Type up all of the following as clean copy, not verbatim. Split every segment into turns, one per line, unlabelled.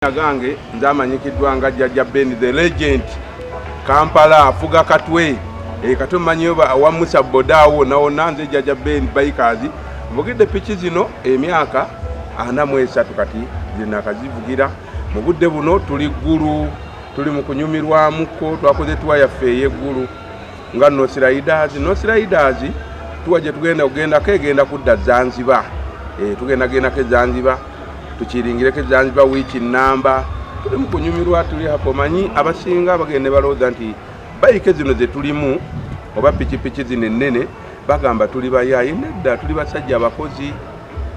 Gange nzamanyikiddwa nga Jjajja Ben the legend Kampala afuga katwe katwe manyoba awa Musa Bodaawo nawo nanze Jjajja Ben bikers mvugidde piki zino emyaka 43 kati zinakazivugira mu budde buno tuli ggulu tuli mu kunyumirwamuko twakoze tuwa yaffe ey'eggulu nga North Riders tuwaje tugenda kegenda kudda Zanzibar tugenda ke Zanzibar tukiringireke Zanzibar wiki namba tuli mu kunyumirwa tuli hapo manyi abasinga bagende balooza nti bayike zino ze tulimu oba piki zino ennene bagamba tuli bayayi nedda tuli basajja abakozi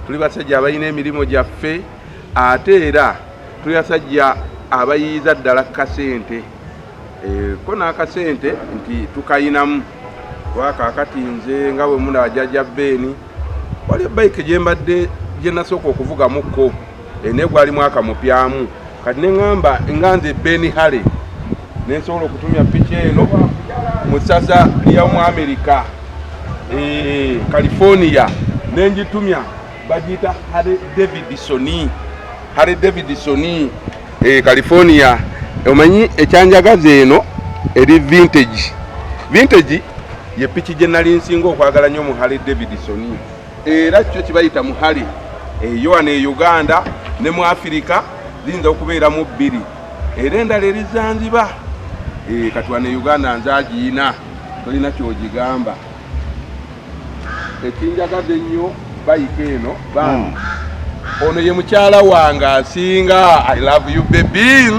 tuli basajja abalina emirimu gyaffe ate era tuli basajja abayiiza ddala kasente ko n'akasente nti tukayinamu wakakati nze nga bwe muna Jjajja Ben wali bayike gyembadde gye nasooka okuvuga mukko ne gwali mwaka mupyamu kati neŋŋamba nganze Ben Hale nensobola okutumya piki eno mu ssasa lya mu America California nengitumya bagiyita Harley Davidson California omanyi ekyanjagaza eno eri vintage ye piki gye nali nsinga okwagala nnyo mu Harley Davidson era kyo kibayita mu Harley eyo wano e Uganda ne mu Africa ziyinza okubeera mu bbiri era endala eri Zanzibar kati wano e Uganda nzagiyina tolina kyogigamba ekinjagaza ennyo bayika eno bambi ono ye mukyala wange asinga I love you baby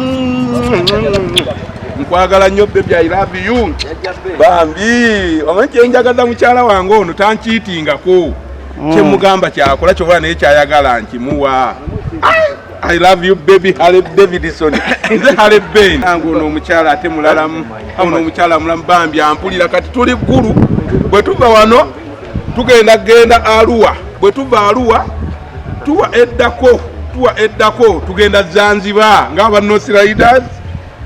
nkwagala nnyo baby I love you bambi omanyi kyenjagaza mukyala wange ono tankiitingako kyemugamba kyakola kyobola naye kyayagala nkimuwa I love you baby Harley Davidson nze Harley Ben nange ono omukyala ate mulalamu ono omukyala mulamu bambi ampulira kati tuli ggulu bwe tuva wano tugenda Arua bwe tuva Arua tuwa eddako tugenda Zanzibar ng'aba North Riders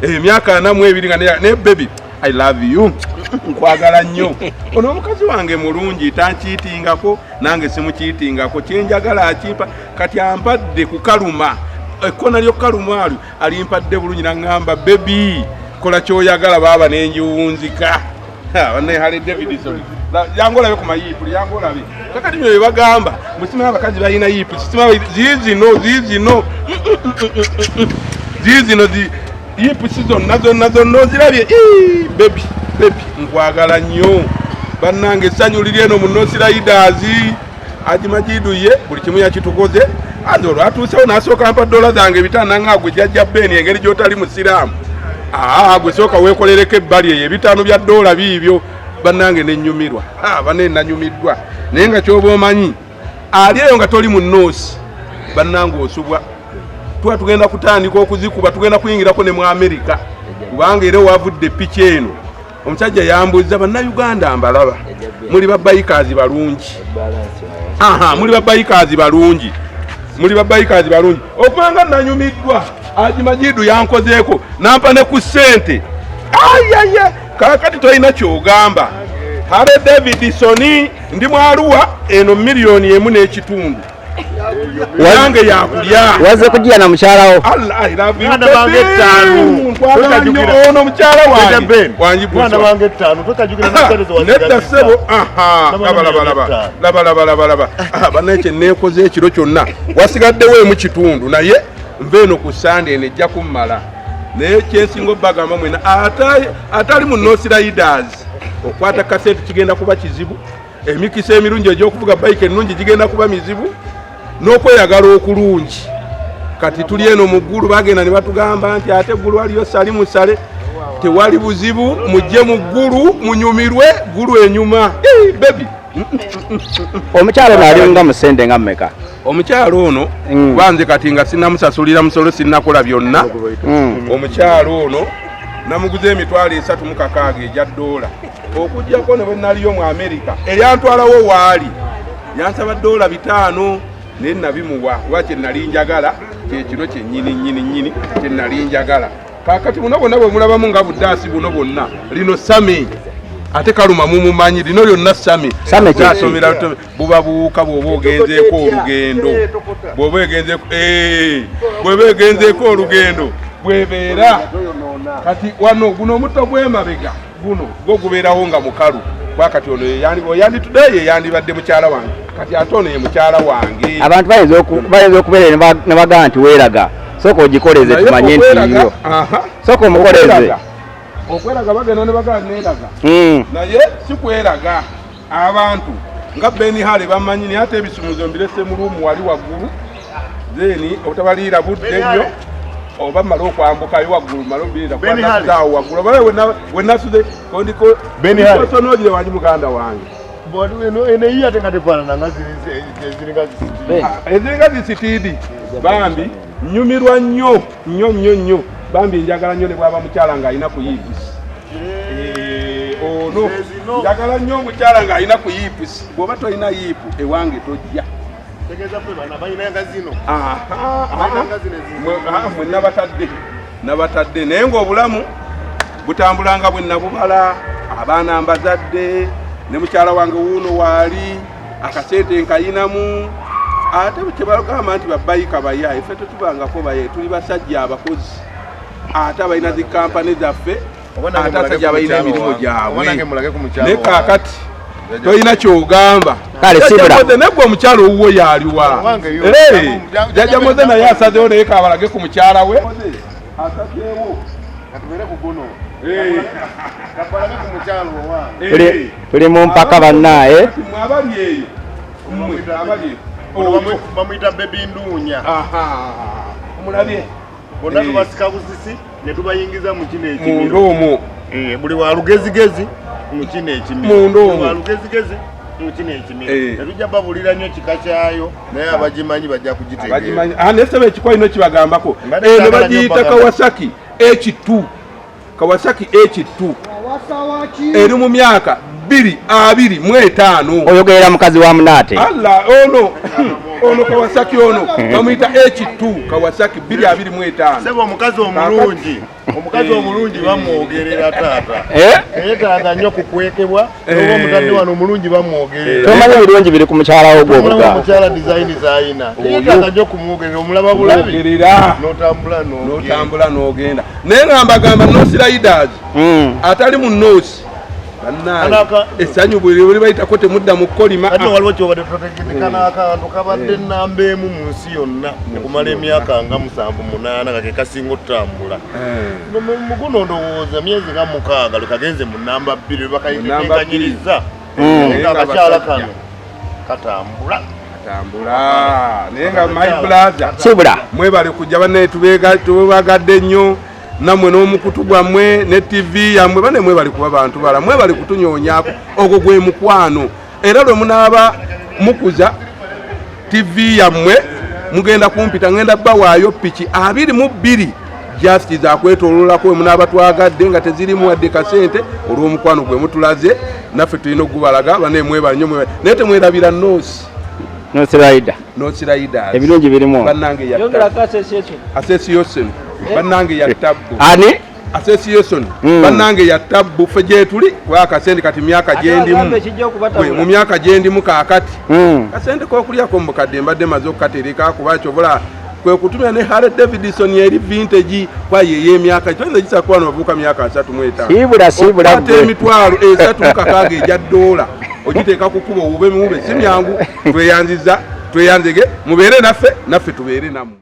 emyaka 42 nga ne baby I love you nkwagala nnyo ono omukazi wange mulungi tankiitingako nange simukiitingako kyenjagala akimpa kati ampadde ku kaluma ekkona ly'okalumaalu alimpadde bulungi naŋŋamba baby kola kyoyagala baaba nenjiwunzika banne Harley Davidson yangu olabe ku mayipu yangu olabe kakati bino bye bagamba musimanyi abakazi balina yipu simanyi ziizino yipu zonna ozirabye baby nkwagala nnyo bannange essanyu liri eno mu North Riders Ajimajidu ye buli kimu yakitukoze ate olwo atuusewo n'asooka mpa dola zange bitano ng'agwe Jjajja Ben engeri gy'otali musiraamu gwe sooka weekolereko ebbali eyo ebitaano bya dola biibyo bannange nennyumirwa banne nanyumiddwa naye nga kyoba omanyi ali eyo nga toli mu nnoosi bannange osubwa tuba tugenda kutandika okuzikuba tugenda kuyingirako ne mu America kubanga era wavudde piki eno omusajja yambuuza bannayuganda mbalaba muli babayikazi balungi muli babayikazi balungi okubanga nanyumiddwa Ajimajidu yankozeeko nampa ne ku ssente kakati tolina kyogamba Harley Davidson ndi mu Arua eno $1.5 wange yakulya waze kujiya na mukyalawo I love you ono mukyala wange mwana wange 5 tokajugira nakolezo netta sebo laba baneke nekoze ekiro kyonna wasigaddewo mu kitundu naye nveeno ku Sunday nejja kummala naye kyesinga bagamba mwena atali mu North Riders okwata kaseti kigenda kuba kizibu emikisa emirungi egy'okuvuga bike ennungi gigenda kuba mizibu n'okweyagala okulungi kati tuli eno mu ggulu bagenda ne batugamba nti ate eggulu waliyo sali musale tewali buzibu mujje mu ggulu munyumirwe ggulu enyuma baby
omukyalo nali nga musende nga mmeka
omukyalo ono banze kati nga sinnamusasulira musolo sinnakola byonna omukyalo ono namuguze $3,600 egya dola okujjako ne bwe naliyo mu America eyantwalawo waali yansaba $5 naye nabimuwa kuba kye nali njagala kyekiro kyennyini kye nali njagala kakati buno bonna bwe mulabamu nga buddaasi buno bonna lino same ate kaluma mumumanyi lino lyonna sami asomera buba buuka bw'oba ogenzeeko olugendo bw'oba egenzeeko olugendo bwebeera kati wano guno omutto gw'emabega guno gwo gubeerawo nga mukalu bwakati ono oyandituddeyo yeyandibadde mukyala wange kati ate ono ye mukyala wange.
Abantu bayinza okubeera ne bagamba nti weeraga sooka ogikoleze tumanye nti iyo sooka omukoleze
okweraga bagenda ne bagamba neeraga naye si kweraga abantu nga Beni Hale bamanyi naye ate ebisumuzo mbirese mu luumu wali waggulu zeni otabaliira budde nnyo oba mala okwambukayo waggulu mala obirira kwataawo waggulu obawe wenasuze kondikosonoogire wangi muganda wange eziringa zisitiidi bambi nyumirwa nnyo nnyo bambi njagala nnyo ne bwaba mukyala ng'alina kuyiipisi ono njagala nnyo omukyala ng'alina kuyiipisi bw'oba tolina yiipu ewange tojja mwe nabatadde naye ng'obulamu butambulanga bwe nabubala abaana mbazadde ne mukyala wange wuuno waali akasente nkayinamu ate kyebagamba nti babayika baya effe tetubangako baye tuli basajja abakozi ate abalina zi kampani zaffe ate asajja abalina emirimu gyabwe naye kaakati tolina kyogamba negwe omukyala owuwo yaliwa jajja moze naye asazewo naye kabalage ku mukyala we asazeewo
tuli mu mpaka bannaye
mwabali eyo
bamuyita Baby Nduunya
omulabye
bonna tubasika busisi ne tubayingiza mu kino
ekimiro omwo
buli wa lugezigezi mu kino ekimiro wa lugezigezi mu kino ekimiro tetujja babulira nnyo kika kyayo naye abagimanyi bajja kugitegeera
nesebe ekikwalino kibagambako eno bagiyita Kawasaki H2 Kawasaki H2 eri mu myaka 25
oyogerera mukazi wa Munaate
alla ono Kawasaki ono bamuyita H2 Kawasaki 25
sebo omukazi omulungi bamwogerera taata yeetaaga nnyo kukwekebwa oba omutadde wano omulungi bamwogerera
tomanyi ebirungi biri ku mukyala wo gwobuga
omukyala design zayina yeetaaga nnyo kumwogerera omulaba bulabi
n'otambula n'ogenda naye ngambagamba North Riders atali mu North essanyu buli bayitako temudda mu kkolima
ate waliwo kyobadde totegekekana akantu kabadde nnamba emu mu nsi yonna nekumala emyaka nga 7-8 kake kasinga otutambula muguno ndowooza myezi nga 6 lwekagenze mu namba 2 lwebakayikekanyiriza akakyala kano katambula
naye nga my brother
sibula
mwebale kujja banne tubebagadde nnyo namwe n'omukutu gwammwe ne TV yammwe bane mwebali kuba bantu bala mwebali kutunyoonyako ogwo gwe mukwano era lwe munaaba mukuza TV yammwe mugenda kumpita ngenda bawaayo piki 22 just za kwetololako munaaba twagadde nga tezirimu wadde kasente olw'omukwano gwe mutulaze naffe tulina okubalaga bane mwebali nnyo naye temwerabira
North Riders ebirungi birimu
bannange association bannange ya tabu
ani
association bannange ya tabu ffe gyetuli wakasente kati myaka gyendimu mu myaka gyendimu kaakati kasente kokulyako mukadde mbadde maze okukatereka kuba kyobola kwe kutumya ne Harley Davidson yeri vintage kwa yeye myaka twende gisa kwa novuka myaka 3
sibula
ate emitwalo 3 ejja dola ogiteeka kukuba ube mube simyangu tweyanzige mubeere naffe tubeere namu.